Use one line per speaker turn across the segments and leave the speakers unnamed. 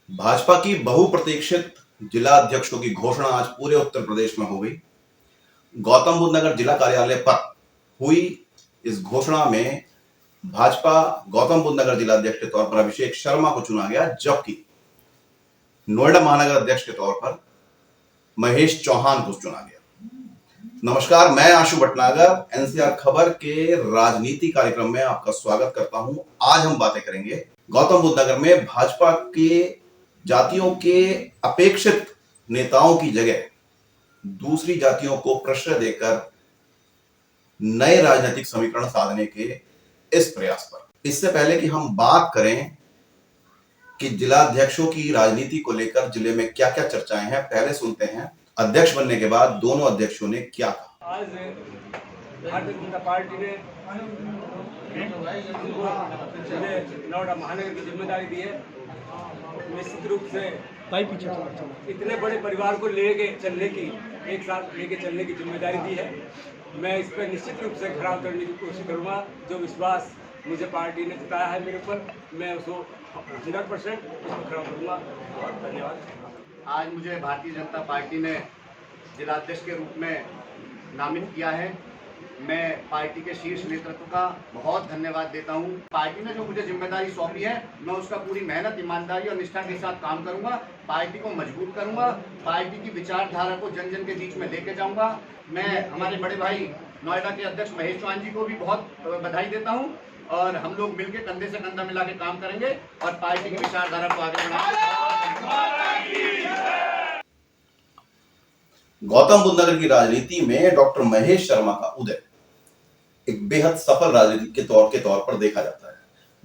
भाजपा की बहुप्रतीक्षित जिला अध्यक्षों की घोषणा आज पूरे उत्तर प्रदेश में हो गई। गौतम बुद्ध नगर जिला कार्यालय पर हुई इस घोषणा में भाजपा गौतम बुद्ध नगर जिला अध्यक्ष के तौर पर अभिषेक शर्मा को चुना गया, जबकि नोएडा महानगर अध्यक्ष के तौर पर महेश चौहान को चुना गया। नमस्कार, मैं आशु भटनागर एनसीआर खबर के राजनीति कार्यक्रम में आपका स्वागत करता हूं। आज हम बातें करेंगे गौतम बुद्ध नगर में भाजपा के जातियों के अपेक्षित नेताओं की जगह दूसरी जातियों को प्रश्रय देकर नए राजनीतिक समीकरण साधने के इस प्रयास पर। इससे पहले कि हम बात करें कि जिला अध्यक्षों की राजनीति को लेकर जिले में क्या क्या चर्चाएं हैं, पहले सुनते हैं अध्यक्ष बनने के बाद दोनों अध्यक्षों ने क्या कहा।
आज भारतीय जनता पार्टी ने नोएडा महानगर की जिम्मेदारी दी है। निश्चित रूप से इतने बड़े परिवार को लेके चलने की, एक साथ लेके चलने की जिम्मेदारी दी है। मैं इस पर निश्चित रूप से खरा उतरने की कोशिश करूँगा। जो विश्वास मुझे पार्टी ने जताया है मेरे ऊपर, मैं उसको 100% उसको खरा उतरूँगा। बहुत धन्यवाद।
आज मुझे भारतीय जनता पार्टी ने जिलाध्यक्ष के रूप में नामित किया है। मैं पार्टी के शीर्ष नेतृत्व का बहुत धन्यवाद देता हूं। पार्टी ने जो मुझे जिम्मेदारी सौंपी है, मैं उसका पूरी मेहनत, ईमानदारी और निष्ठा के साथ काम करूंगा। पार्टी को मजबूत करूंगा, पार्टी की विचारधारा को जन जन के बीच में लेके जाऊंगा। मैं हमारे बड़े भाई नोएडा के अध्यक्ष महेश चौहान जी को भी बहुत बधाई देता हूँ और हम लोग मिलकर कंधे से कंधा मिला के काम करेंगे और पार्टी की विचारधारा को आगे बढ़ाएंगे।
गौतम बुद्ध नगर की राजनीति में डॉक्टर महेश शर्मा का उदय एक बेहद सफल राजनीतिक के तौर पर देखा जाता है।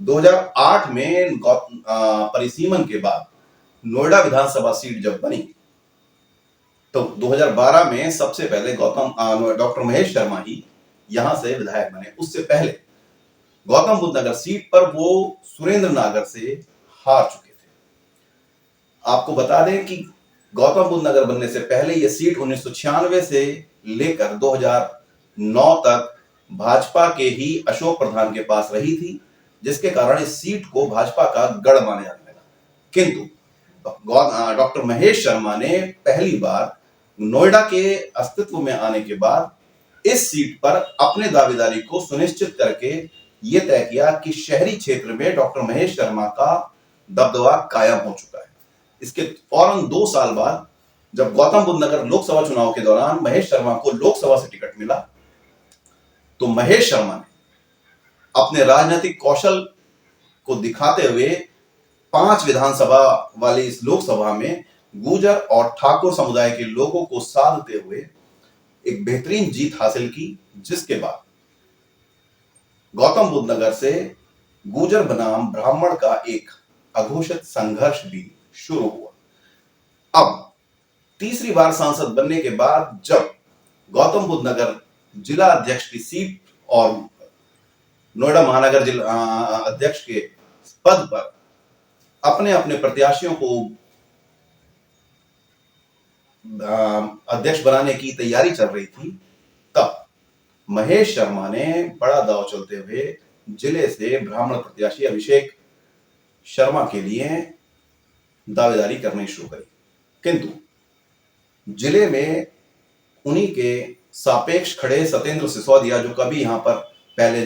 2008 में परिसीमन के बाद नोएडा विधानसभा सीट जब बनी तो 2012 में सबसे पहले डॉक्टर महेश शर्मा ही यहां से विधायक बने। उससे पहले गौतम बुद्ध नगर सीट पर वो सुरेंद्र नागर से हार चुके थे। आपको बता दें कि गौतम बुद्ध नगर बनने से पहले यह सीट 1996 से लेकर 2009 तक भाजपा के ही अशोक प्रधान के पास रही थी, जिसके कारण इस सीट को भाजपा का गढ़ माना जाने लगा। किंतु डॉक्टर महेश शर्मा ने पहली बार नोएडा के अस्तित्व में आने के बाद इस सीट पर अपने दावेदारी को सुनिश्चित करके यह तय किया कि शहरी क्षेत्र में डॉक्टर महेश शर्मा का दबदबा कायम हो चुका है। इसके फौरन 2 साल बाद जब गौतम बुद्ध नगर लोकसभा चुनाव के दौरान महेश शर्मा को लोकसभा से टिकट मिला तो महेश शर्मा ने अपने राजनीतिक कौशल को दिखाते हुए 5 विधानसभा वाली इस लोकसभा में गुर्जर और ठाकुर समुदाय के लोगों को साधते हुए एक बेहतरीन जीत हासिल की, जिसके बाद गौतम बुद्ध नगर से गुर्जर बनाम ब्राह्मण का एक अघोषित संघर्ष भी शुरू हुआ। अब तीसरी बार सांसद बनने के बाद जब गौतम बुद्ध नगर जिला अध्यक्ष की सीट और नोएडा महानगर जिला अध्यक्ष के पद पर अपने अपने प्रत्याशियों को अध्यक्ष बनाने की तैयारी चल रही थी, तब महेश शर्मा ने बड़ा दांव चलते हुए जिले से ब्राह्मण प्रत्याशी अभिषेक शर्मा के लिए दावेदारी करनी शुरू करी। किंतु जिले में उन्हीं के सापेक्ष खड़े सत्येंद्र सिसोदिया, जो कभी यहां पर पहले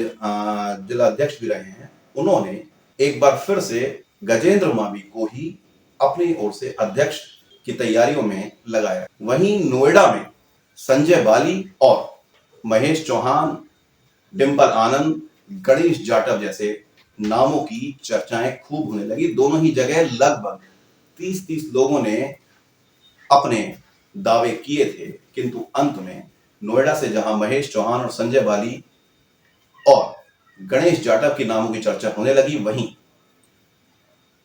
जिला अध्यक्ष भी रहे हैं, उन्होंने एक बार फिर से गजेंद्र मावी को ही अपनी ओर से अध्यक्ष की तैयारियों में लगाया। वहीं नोएडा में संजय बाली और महेश चौहान, डिंपल आनंद, गणेश जाटव जैसे नामों की चर्चाएं खूब होने लगी। दोनों ही जगह लगभग 30-30 लोगों ने अपने दावे किए थे, किंतु अंत में नोएडा से जहां महेश चौहान और संजय बाली और गणेश जाटव के नामों की चर्चा होने लगी, वहीं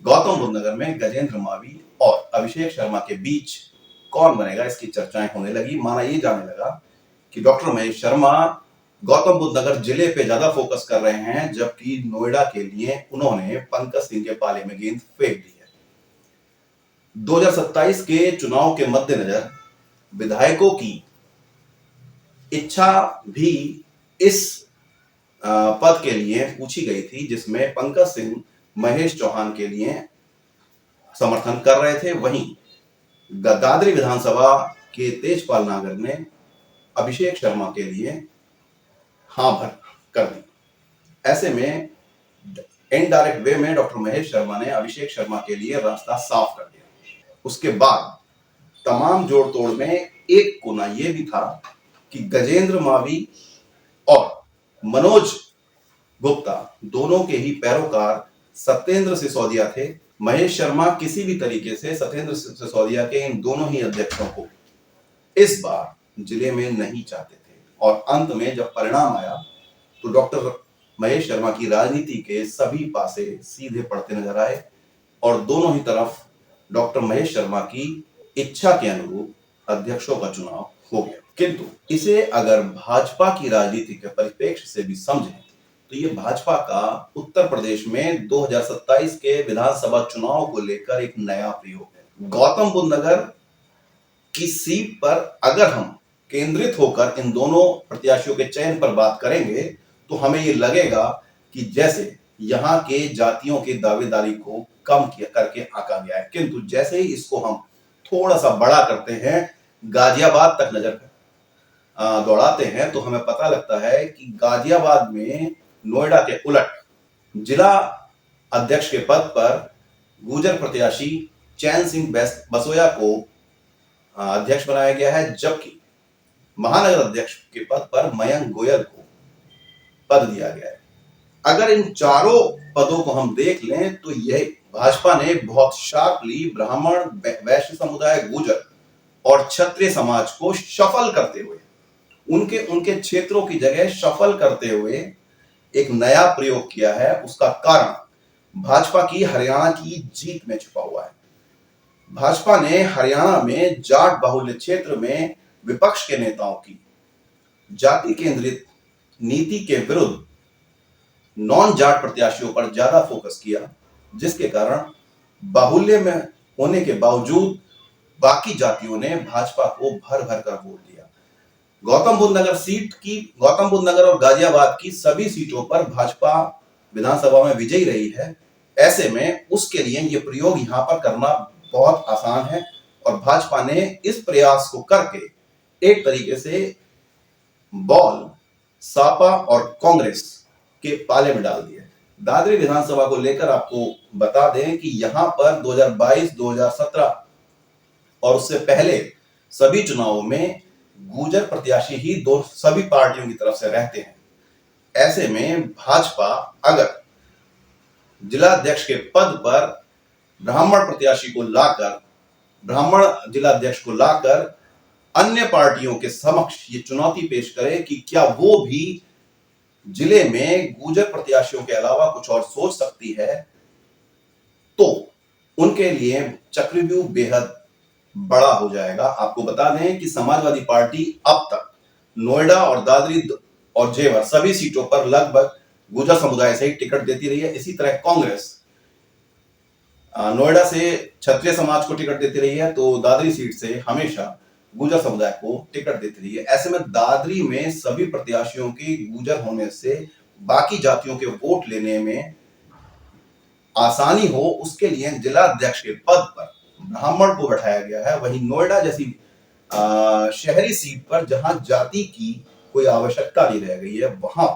गौतम बुद्ध नगर में गजेंद्र मावी और अभिषेक शर्मा के बीच कौन बनेगा इसकी चर्चाएं होने लगी। माना यह जाने लगा कि डॉक्टर महेश शर्मा गौतम बुद्ध नगर जिले पे ज्यादा फोकस कर रहे हैं, जबकि नोएडा के लिए उन्होंने पंकज सिंह के पाले में गेंद फेंक दी है। 2027 के चुनाव के मद्देनजर विधायकों की इच्छा भी इस पद के लिए पूछी गई थी, जिसमें पंकज सिंह महेश चौहान के लिए समर्थन कर रहे थे, वहीं दादरी विधानसभा के तेजपाल नागर ने अभिषेक शर्मा के लिए हाँ भर कर दी। ऐसे में इनडायरेक्ट वे में डॉक्टर महेश शर्मा ने अभिषेक शर्मा के लिए रास्ता साफ कर दिया। उसके बाद तमाम जोड़ तोड़ में एक कोना यह भी था कि गजेंद्र मावी और मनोज गुप्ता दोनों के ही पैरोकार सत्येंद्र सिसोदिया थे। महेश शर्मा किसी भी तरीके से सत्येंद्र सिसोदिया के इन दोनों ही अध्यक्षों को इस बार जिले में नहीं चाहते थे, और अंत में जब परिणाम आया तो डॉक्टर महेश शर्मा की राजनीति के सभी पासे सीधे पड़ते नजर आए और दोनों ही तरफ डॉक्टर महेश शर्मा की इच्छा के अनुरूप अध्यक्षों का चुनाव हो गया। किंतु इसे अगर भाजपा की राजनीति के परिप्रेक्ष्य से भी समझें तो ये भाजपा का उत्तर प्रदेश में 2027 के विधानसभा चुनाव को लेकर एक नया प्रयोग है। गौतम बुद्ध नगर की सीट पर अगर हम केंद्रित होकर इन दोनों प्रत्याशियों के चयन पर बात करेंगे तो हमें ये लगेगा कि जैसे यहाँ के जातियों की दावेदारी को कम किया करके आंका गया है। किंतु जैसे ही इसको हम थोड़ा सा बड़ा करते हैं, गाजियाबाद तक नजर दौड़ाते हैं, तो हमें पता लगता है कि गाजियाबाद में नोएडा के उलट जिला अध्यक्ष के पद पर गुर्जर प्रत्याशी चैन सिंह बसोया को अध्यक्ष बनाया गया है, जबकि महानगर अध्यक्ष के पद पर मयंक गोयल को पद दिया गया है। अगर इन चारों पदों को हम देख लें तो यह भाजपा ने बहुत शार्पली ब्राह्मण, वैश्य समुदाय, गुर्जर और क्षत्रिय समाज को शफल करते हुए, उनके क्षेत्रों की जगह शफल करते हुए एक नया प्रयोग किया है। उसका कारण भाजपा की हरियाणा की जीत में छुपा हुआ है। भाजपा ने हरियाणा में जाट बाहुल्य क्षेत्र में विपक्ष के नेताओं की जाति केंद्रित नीति के विरुद्ध नॉन जाट प्रत्याशियों पर ज्यादा फोकस किया, जिसके कारण बाहुल्य में होने के बावजूद बाकी जातियों ने भाजपा को भर भर कर वोट दिया। गौतम बुद्ध नगर और गाजियाबाद की सभी सीटों पर भाजपा विधानसभा में विजयी रही है। ऐसे में उसके लिए ये प्रयोग यहां पर करना बहुत आसान है और भाजपा ने इस प्रयास को करके एक तरीके से बॉल सापा और कांग्रेस के पाले में डाल दिया। दादरी विधानसभा को लेकर आपको बता दें कि यहां पर 2022, 2017 और उससे पहले सभी चुनावों में गुर्जर प्रत्याशी ही सभी पार्टियों की तरफ से रहते हैं। ऐसे में भाजपा अगर जिला अध्यक्ष के पद पर ब्राह्मण प्रत्याशी को लाकर, ब्राह्मण जिला अध्यक्ष को लाकर अन्य पार्टियों के समक्ष ये चुनौती पेश करे कि क्या वो भी जिले में गुर्जर प्रत्याशियों के अलावा कुछ और सोच सकती है, तो उनके लिए चक्रव्यूह बेहद बड़ा हो जाएगा। आपको बता दें कि समाजवादी पार्टी अब तक नोएडा और दादरी और जेवर सभी सीटों पर लगभग गुर्जर समुदाय से ही टिकट देती रही है। इसी तरह कांग्रेस नोएडा से क्षत्रिय समाज को टिकट देती रही है, तो दादरी सीट से हमेशा गुर्जर समुदाय को टिकट देती रही है। ऐसे में दादरी में सभी प्रत्याशियों की गुर्जर होने से बाकी जातियों के वोट लेने में आसानी हो, उसके लिए जिला अध्यक्ष के पद पर ब्राह्मण को बैठाया गया है। वहीं नोएडा जैसी शहरी सीट पर जहां जाति की कोई आवश्यकता नहीं रह गई है, वहां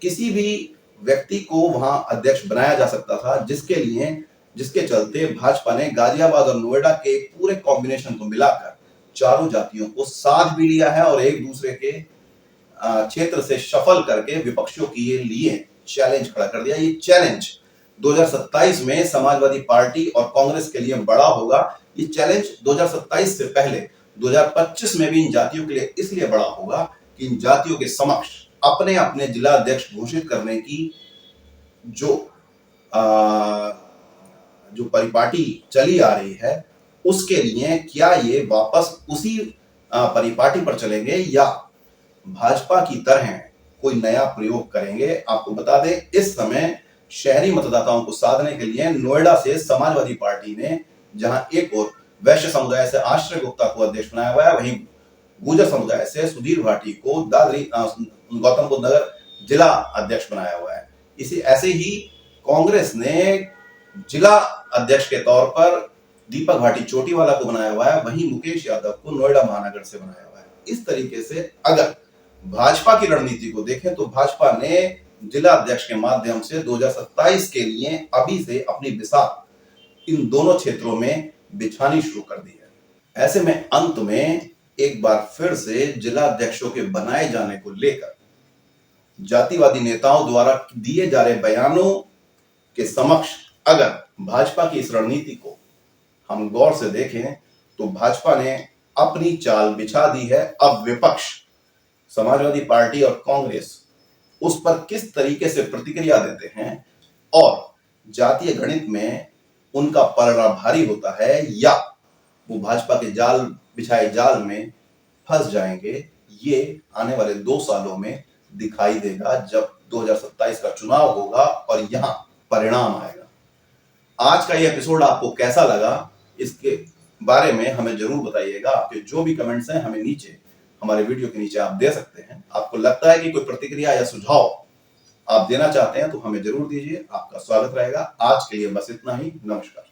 किसी भी व्यक्ति को वहां अध्यक्ष बनाया जा सकता था, जिसके चलते भाजपा ने गाजियाबाद और नोएडा के पूरे कॉम्बिनेशन को मिलाकर चारों जातियों को साथ भी लिया है और एक दूसरे के क्षेत्र से शफल करके विपक्षियों के लिए चैलेंज खड़ा कर दिया। ये चैलेंज 2027 में समाजवादी पार्टी और कांग्रेस के लिए बड़ा होगा। ये चैलेंज 2027 से पहले 2025 में भी इन जातियों के लिए इसलिए बड़ा होगा कि इन जातियों के समक्ष अपने अपने जिला अध्यक्ष घोषित करने की जो परिपाटी चली आ रही है, उसके लिए क्या ये वापस उसी परिपाटी पर चलेंगे या भाजपा की तरह कोई नया प्रयोग करेंगे। आपको बता दें, इस समय शहरी मतदाताओं को साधने के लिए नोएडा से समाजवादी पार्टी ने जहां एक और वैश्य समुदाय से आश्रय गुप्ता को अध्यक्ष बनाया हुआ है, वहीं गुर्जर समुदाय से सुधीर भाटी को दादरी गौतम बुद्ध नगर जिला अध्यक्ष बनाया हुआ है। इसी ऐसे ही कांग्रेस ने जिला अध्यक्ष के तौर पर दीपक भाटी चोटीवाला को बनाया हुआ है, वहीं मुकेश यादव को नोएडा महानगर से बनाया हुआ है। इस तरीके से अगर भाजपा की रणनीति को देखें तो भाजपा ने जिला अध्यक्ष के माध्यम से 2027 के लिए अभी से अपनी बिसात इन दोनों क्षेत्रों में बिछानी शुरू कर दी है। ऐसे में अंत में एक बार फिर से जिला अध्यक्षों के बनाए जाने को लेकर जातिवादी नेताओं द्वारा दिए जा रहे बयानों के समक्ष अगर भाजपा की इस रणनीति को हम गौर से देखें तो भाजपा ने अपनी चाल बिछा दी है। अब विपक्ष समाजवादी पार्टी और कांग्रेस उस पर किस तरीके से प्रतिक्रिया देते हैं और जातीय गणित में उनका पलड़ा भारी होता है या वो भाजपा के जाल बिछाए जाल में फंस जाएंगे, ये आने वाले 2 सालों में दिखाई देगा जब 2027 का चुनाव होगा और यहां परिणाम आएगा। आज का ये एपिसोड आपको कैसा लगा, इसके बारे में हमें जरूर बताइएगा। आपके जो भी कमेंट्स हैं हमें नीचे हमारे वीडियो के नीचे आप दे सकते हैं। आपको लगता है कि कोई प्रतिक्रिया या सुझाव आप देना चाहते हैं तो हमें जरूर दीजिए, आपका स्वागत रहेगा। आज के लिए बस इतना ही। नमस्कार।